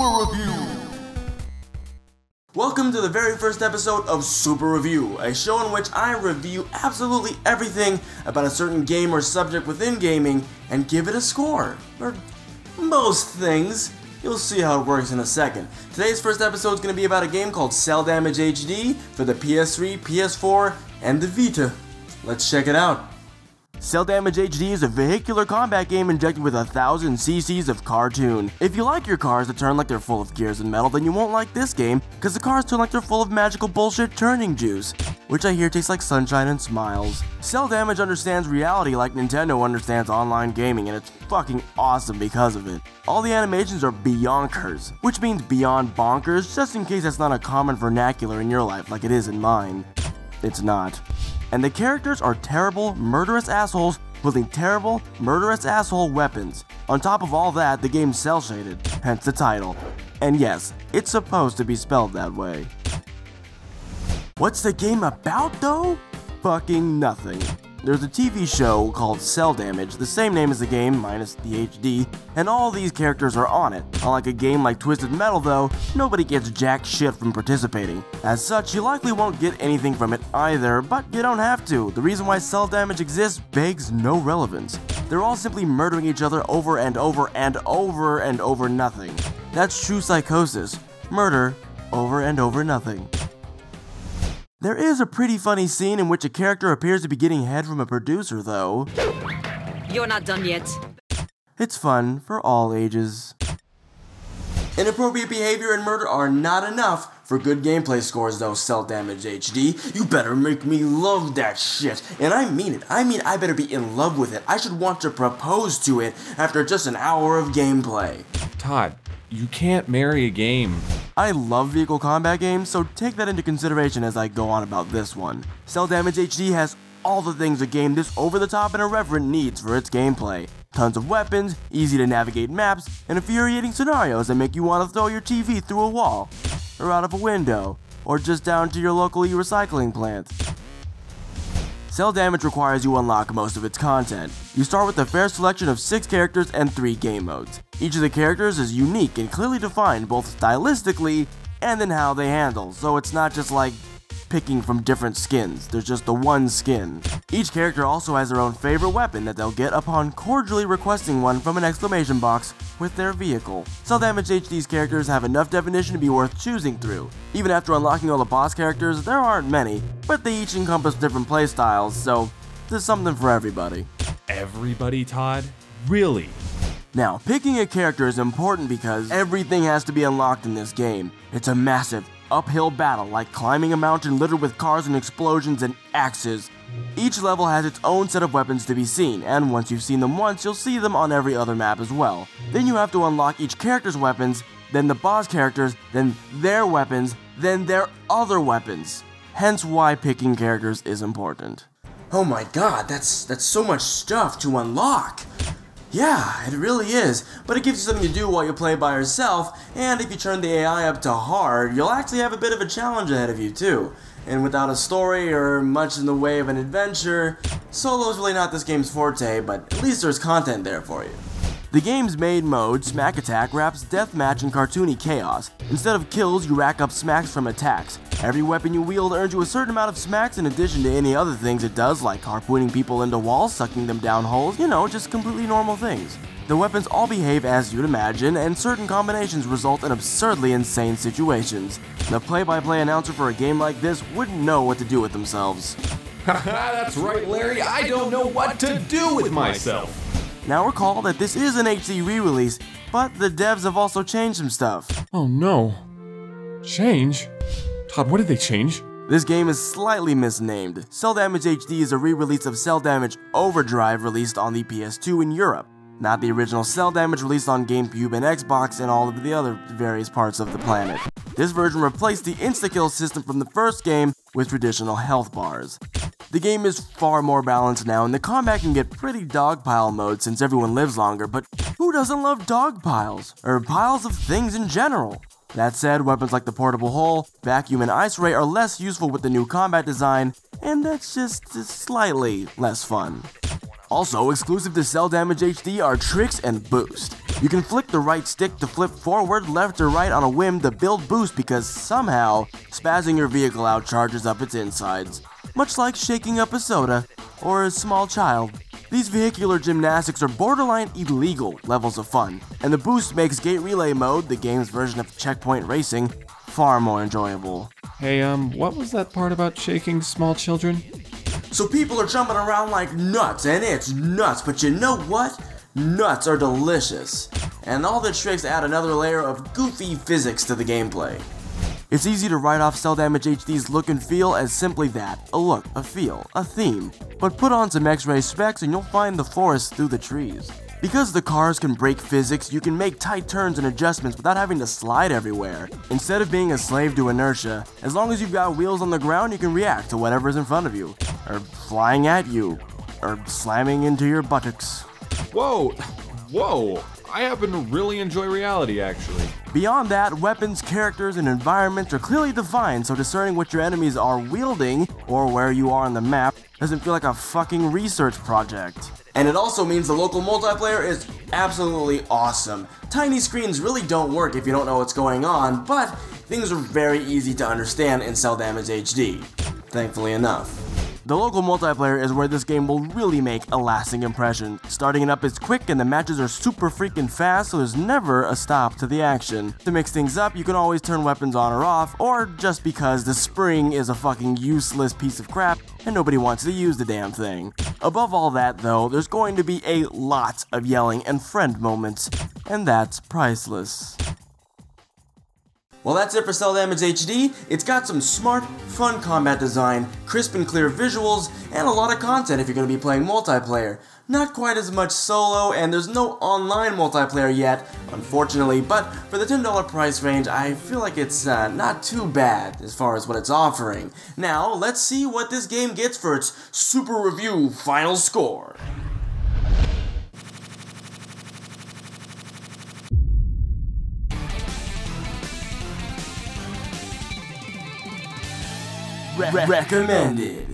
Super Review! Welcome to the very first episode of Super Review, a show in which I review absolutely everything about a certain game or subject within gaming and give it a score. Or most things. You'll see how it works in a second. Today's first episode is going to be about a game called Cell Damage HD for the PS3, PS4, and the Vita. Let's check it out. Cell Damage HD is a vehicular combat game injected with 1000 cc's of cartoon. If you like your cars to turn like they're full of gears and metal, then you won't like this game, because the cars turn like they're full of magical bullshit turning juice, which I hear tastes like sunshine and smiles. Cell Damage understands reality like Nintendo understands online gaming, and it's fucking awesome because of it. All the animations are beyonkers, which means beyond bonkers, just in case that's not a common vernacular in your life like it is in mine. It's not. And the characters are terrible, murderous assholes wielding terrible, murderous asshole weapons. On top of all that, the game's cel-shaded, hence the title. And yes, it's supposed to be spelled that way. What's the game about though? Fucking nothing. There's a TV show called Cell Damage, the same name as the game, minus the HD, and all these characters are on it. Unlike a game like Twisted Metal though, nobody gets jack shit from participating. As such, you likely won't get anything from it either, but you don't have to. The reason why Cell Damage exists begs no relevance. They're all simply murdering each other over and over and over and over nothing. That's true psychosis. Murder over and over nothing. There is a pretty funny scene in which a character appears to be getting head from a producer, though. You're not done yet. It's fun for all ages. Inappropriate behavior and murder are not enough for good gameplay scores, though, Cell Damage HD. You better make me love that shit. And I mean it. I better be in love with it. I should want to propose to it after just an hour of gameplay. Todd, you can't marry a game. I love vehicle combat games, so take that into consideration as I go on about this one. Cell Damage HD has all the things a game this over-the-top and irreverent needs for its gameplay. Tons of weapons, easy to navigate maps, and infuriating scenarios that make you want to throw your TV through a wall, or out of a window, or just down to your local recycling plant. Cell Damage requires you unlock most of its content. You start with a fair selection of 6 characters and 3 game modes. Each of the characters is unique and clearly defined both stylistically and in how they handle, so it's not just like picking from different skins, there's just the one skin. Each character also has their own favorite weapon that they'll get upon cordially requesting one from an exclamation box with their vehicle. Cell Damage HD's characters have enough definition to be worth choosing through. Even after unlocking all the boss characters, there aren't many, but they each encompass different playstyles, so there's something for everybody. Everybody, Todd? Really? Now, picking a character is important because everything has to be unlocked in this game. It's a massive, uphill battle like climbing a mountain littered with cars and explosions and axes. Each level has its own set of weapons to be seen, and once you've seen them once, you'll see them on every other map as well. Then you have to unlock each character's weapons, then the boss characters, then their weapons, then their other weapons. Hence why picking characters is important. Oh my god, that's so much stuff to unlock! Yeah, it really is, but it gives you something to do while you play by yourself, and if you turn the AI up to hard, you'll actually have a bit of a challenge ahead of you too. And without a story or much in the way of an adventure, solo's really not this game's forte, but at least there's content there for you. The game's main mode, Smack Attack, wraps deathmatch in cartoony chaos. Instead of kills, you rack up smacks from attacks. Every weapon you wield earns you a certain amount of smacks in addition to any other things it does, like harpooning people into walls, sucking them down holes, you know, just completely normal things. The weapons all behave as you'd imagine, and certain combinations result in absurdly insane situations. The play-by-play announcer for a game like this wouldn't know what to do with themselves. Haha, that's right, Larry, I don't know what to do with myself. Now recall that this is an HD re-release, but the devs have also changed some stuff. Oh no. Change? Todd, what did they change? This game is slightly misnamed. Cell Damage HD is a re-release of Cell Damage Overdrive released on the PS2 in Europe, not the original Cell Damage released on GameCube and Xbox and all of the other various parts of the planet. This version replaced the insta-kill system from the first game with traditional health bars. The game is far more balanced now, and the combat can get pretty dogpile mode since everyone lives longer, but who doesn't love dogpiles? Or piles of things in general? That said, weapons like the portable hole, vacuum, and ice ray are less useful with the new combat design, and that's just slightly less fun. Also, exclusive to Cell Damage HD are Tricks and Boost. You can flick the right stick to flip forward, left, or right on a whim to build boost because somehow, spazzing your vehicle out charges up its insides. Much like shaking up a soda, or a small child. These vehicular gymnastics are borderline illegal levels of fun, and the boost makes Gate Relay mode, the game's version of checkpoint racing, far more enjoyable. Hey, what was that part about shaking small children? So people are jumping around like nuts, and it's nuts, but you know what? Nuts are delicious. And all the tricks add another layer of goofy physics to the gameplay. It's easy to write off Cell Damage HD's look and feel as simply that, a look, a feel, a theme. But put on some X-ray specs and you'll find the forest through the trees. Because the cars can break physics, you can make tight turns and adjustments without having to slide everywhere. Instead of being a slave to inertia, as long as you've got wheels on the ground, you can react to whatever's in front of you, or flying at you, or slamming into your buttocks. Whoa! I happen to really enjoy reality, actually. Beyond that, weapons, characters, and environments are clearly defined, so discerning what your enemies are wielding, or where you are on the map, doesn't feel like a fucking research project. And it also means the local multiplayer is absolutely awesome. Tiny screens really don't work if you don't know what's going on, but things are very easy to understand in Cell Damage HD. Thankfully enough. The local multiplayer is where this game will really make a lasting impression. Starting it up is quick and the matches are super freaking fast, so there's never a stop to the action. To mix things up, you can always turn weapons on or off, or just because the spring is a fucking useless piece of crap and nobody wants to use the damn thing. Above all that though, there's going to be a lot of yelling and friend moments, and that's priceless. Well, that's it for Cell Damage HD. It's got some smart, fun combat design, crisp and clear visuals, and a lot of content if you're going to be playing multiplayer. Not quite as much solo, and there's no online multiplayer yet, unfortunately, but for the $10 price range, I feel like it's not too bad as far as what it's offering. Now, let's see what this game gets for its Super Review final score. Recommended.